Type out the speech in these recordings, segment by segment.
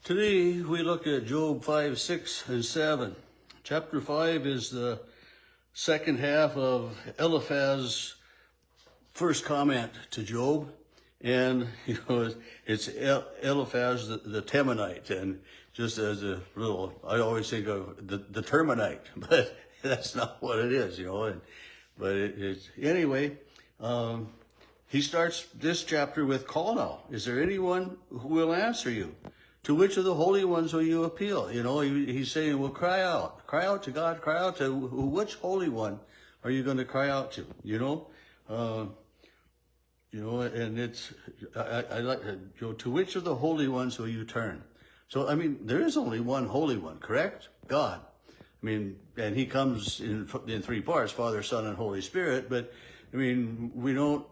Today we look at Job 5, 6, and 7. Chapter 5 is the second half of Eliphaz's first comment to Job. And, it's Eliphaz the Temanite. And just as a little, I always think of the terminite, but that's not what it is, Anyway, he starts this chapter with, call now. Is there anyone who will answer you? To which of the holy ones will you appeal? He's saying, well, cry out to God, cry out to which holy one are you going to cry out to? And it's, I like, to which of the holy ones will you turn? So, there is only one holy one, correct? God. And he comes in three parts, Father, Son, and Holy Spirit, but, we don't,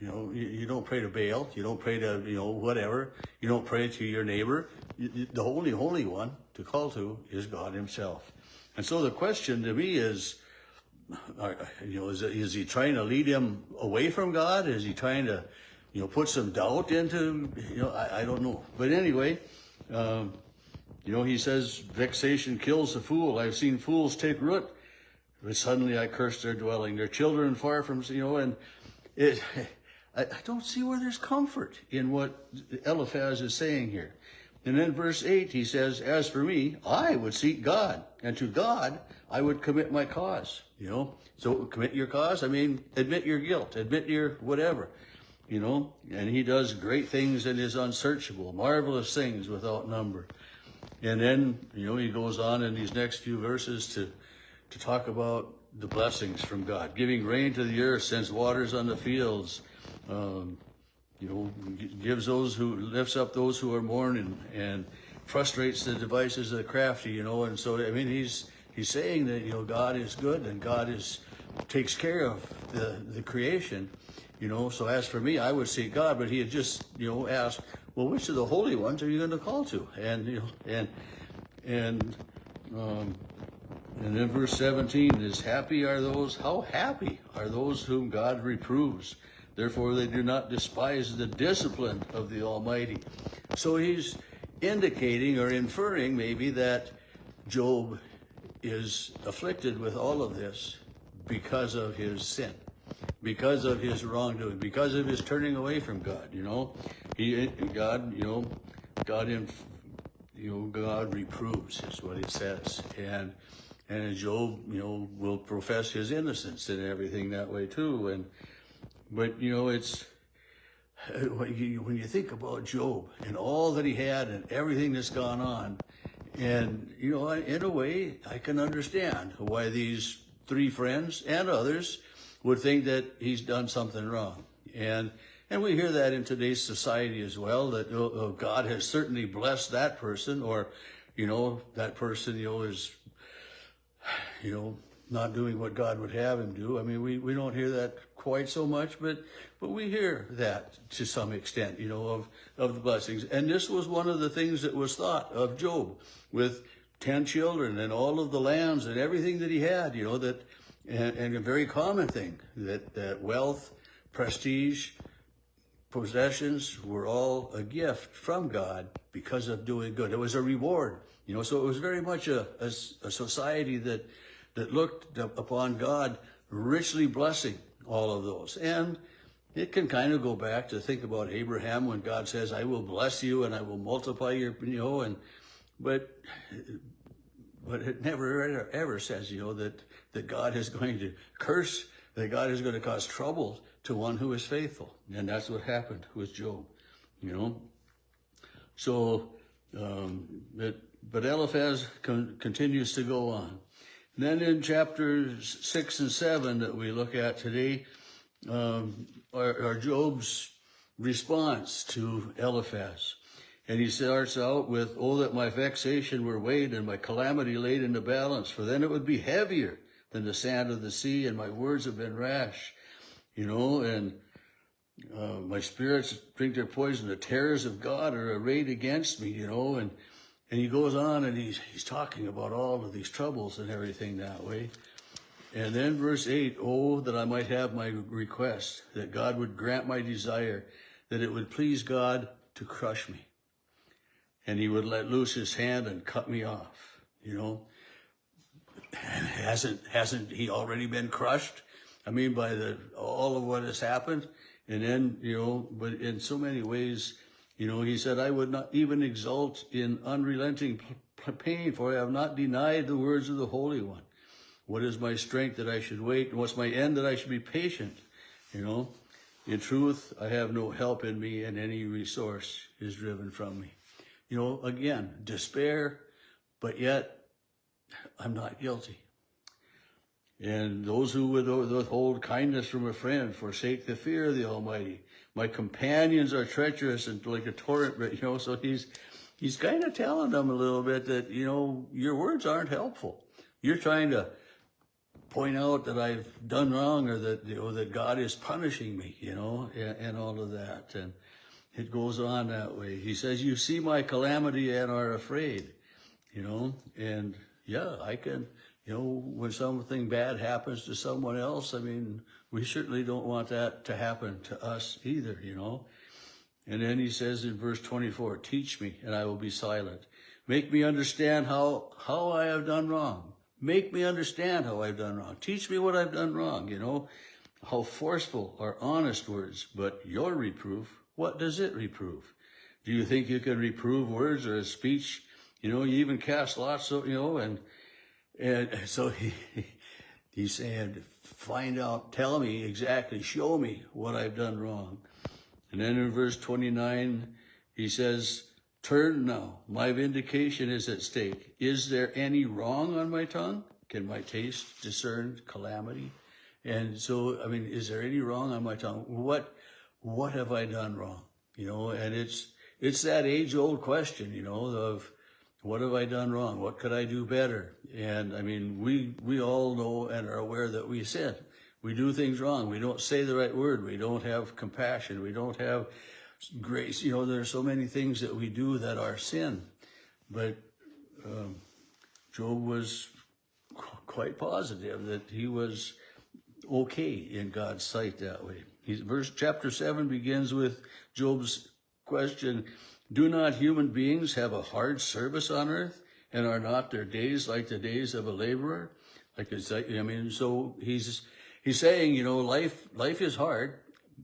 you don't pray to Baal, you don't pray to, whatever, you don't pray to your neighbor. The only holy one to call to is God himself. And so the question to me is, is he trying to lead him away from God? Is he trying to, put some doubt into, I don't know. But anyway, he says, vexation kills the fool. I've seen fools take root, but suddenly I curse their dwelling. Their children far from, and I don't see where there's comfort in what Eliphaz is saying here. And then verse 8, he says, as for me, I would seek God, and to God I would commit my cause. So commit your cause, admit your guilt, admit your whatever, and he does great things and is unsearchable, marvelous things without number. And then, he goes on in these next few verses to talk about the blessings from God, giving rain to the earth, sends waters on the fields, gives lifts up those who are mourning, and frustrates the devices of the crafty, and so, he's saying that, God is good and God takes care of the creation, so as for me, I would seek God, but he had just, asked, well, which of the holy ones are you going to call to? And then verse 17 is, how happy are those whom God reproves? Therefore, they do not despise the discipline of the Almighty. So he's indicating or inferring maybe that Job is afflicted with all of this because of his sin, because of his wrongdoing, because of his turning away from God. God reproves is what it says, and Job, will profess his innocence and everything that way too, But, it's, when you think about Job and all that he had and everything that's gone on, and, in a way, I can understand why these three friends and others would think that he's done something wrong. And we hear that in today's society as well, that God has certainly blessed that person, or, that person, is, not doing what God would have him do. We don't hear that quite so much, but we hear that to some extent, of the blessings. And this was one of the things that was thought of Job, with 10 children and all of the lands and everything that he had, and a very common thing, that wealth, prestige, possessions were all a gift from God because of doing good. It was a reward, so it was very much a society that looked upon God richly blessing all of those. And it can kind of go back to think about Abraham when God says, I will bless you and I will multiply your, but it never ever says, that God is going to curse, that God is going to cause trouble to one who is faithful. And that's what happened with Job, So, but Eliphaz continues to go on. Then in chapters 6 and 7 that we look at today, are Job's response to Eliphaz. And he starts out with, oh, that my vexation were weighed and my calamity laid in the balance, for then it would be heavier than the sand of the sea, and my words have been rash. And my spirits drink their poison. The terrors of God are arrayed against me, And he goes on and he's talking about all of these troubles and everything that way. And then verse 8, oh, that I might have my request, that God would grant my desire, that it would please God to crush me. and he would let loose his hand and cut me off, you know. And hasn't he already been crushed? I mean, by all of what has happened. And then, you know, but in so many ways, you know, he said, I would not even exult in unrelenting pain, for I have not denied the words of the Holy One. What is my strength that I should wait? And what's my end that I should be patient? You know, in truth, I have no help in me, and any resource is driven from me. You know, again, despair, but yet I'm not guilty. And those who would withhold kindness from a friend forsake the fear of the Almighty. My companions are treacherous and like a torrent, but, you know, so he's kind of telling them a little bit that, you know, your words aren't helpful. You're trying to point out that I've done wrong, or that, you know, that God is punishing me, you know, and all of that. And it goes on that way. He says, you see my calamity and are afraid, you know, and yeah, I can, you know, when something bad happens to someone else, I mean, we certainly don't want that to happen to us either, you know. And then he says in verse 24, teach me and I will be silent. Make me understand how I have done wrong. Make me understand how I've done wrong. Teach me what I've done wrong, you know. How forceful are honest words, but your reproof, what does it reprove? Do you think you can reprove words or a speech? You know, you even cast lots of, you know, and so he's saying, find out, tell me exactly, show me what I've done wrong. And then in verse 29, he says, turn now, my vindication is at stake. Is there any wrong on my tongue? Can my taste discern calamity? And so, I mean, is there any wrong on my tongue? What have I done wrong? You know, and it's that age-old question, you know, of what have I done wrong? What could I do better? And I mean, we all know and are aware that we sin. We do things wrong. We don't say the right word. We don't have compassion. We don't have grace. You know, there are so many things that we do that are sin. But Job was quite positive that he was okay in God's sight that way. Chapter 7 begins with Job's question, do not human beings have a hard service on earth, and are not their days like the days of a laborer? So he's saying, you know, life is hard,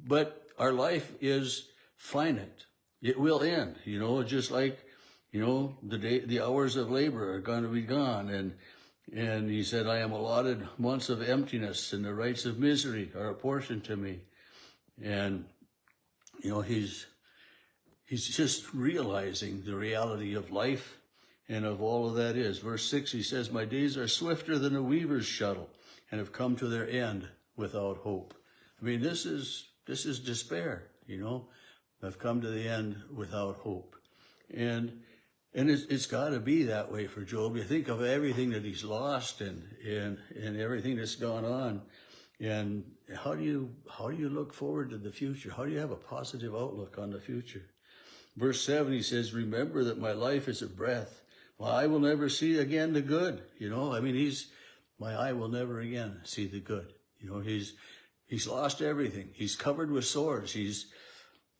but our life is finite. It will end, you know, just like, you know, the hours of labor are going to be gone. And he said, I am allotted months of emptiness, and the rights of misery are apportioned to me. And, you know, he's just realizing the reality of life and of all of that is. Verse 6, he says, my days are swifter than a weaver's shuttle, and have come to their end without hope. I mean, this is despair, you know. I've come to the end without hope. And it's got to be that way for Job. You think of everything that he's lost and everything that's gone on. And how do you look forward to the future? How do you have a positive outlook on the future? Verse 7, he says, remember that my life is a breath. My eye will never see again the good. You know, I mean, my eye will never again see the good. You know, he's lost everything. He's covered with sores. He's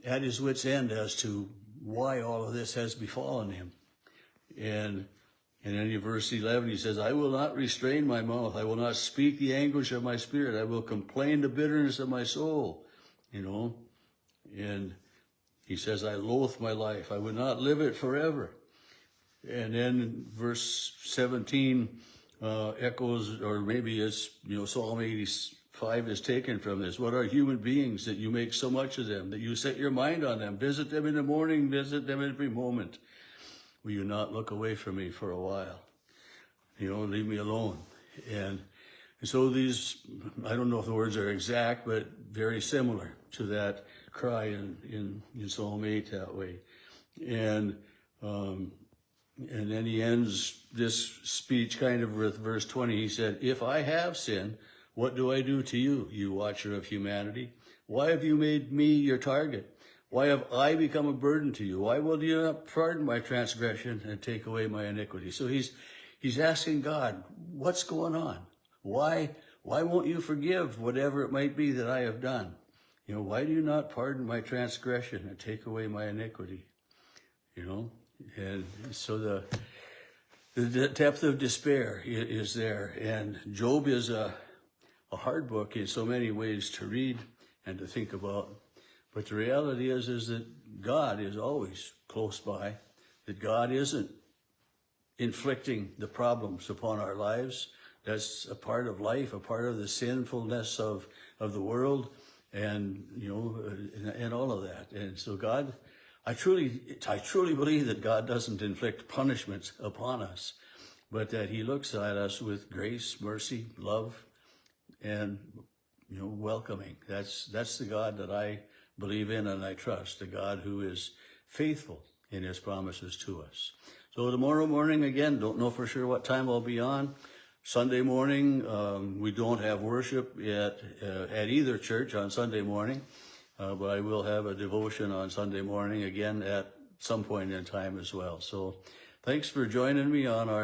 at his wit's end as to why all of this has befallen him. And then in verse 11, he says, I will not restrain my mouth. I will not speak the anguish of my spirit. I will complain the bitterness of my soul. You know, and he says, I loathe my life. I would not live it forever. And then verse 17 echoes, or maybe it's, you know, Psalm 85 is taken from this. What are human beings that you make so much of them, that you set your mind on them? Visit them in the morning, visit them every moment. Will you not look away from me for a while? You know, leave me alone. And so these, I don't know if the words are exact, but very similar to that cry in Psalm 8 that way. And then he ends this speech kind of with verse 20. He said, if I have sinned, what do I do to you, you watcher of humanity? Why have you made me your target? Why have I become a burden to you? Why will you not pardon my transgression and take away my iniquity? So he's asking God, what's going on? Why won't you forgive whatever it might be that I have done? You know, why do you not pardon my transgression and take away my iniquity? You know, And so the depth of despair is there. And Job is a hard book in so many ways to read and to think about. But the reality is that God is always close by, that God isn't inflicting the problems upon our lives. That's a part of life, a part of the sinfulness of the world, and and all of that. And so God, I truly believe that God doesn't inflict punishments upon us, but that He looks at us with grace, mercy, love, and welcoming. That's the God that I believe in and I trust, the God who is faithful in His promises to us. So tomorrow morning, again, don't know for sure what time I'll be on. Sunday morning, we don't have worship at either church on Sunday morning, but I will have a devotion on Sunday morning again at some point in time as well. So thanks for joining me on our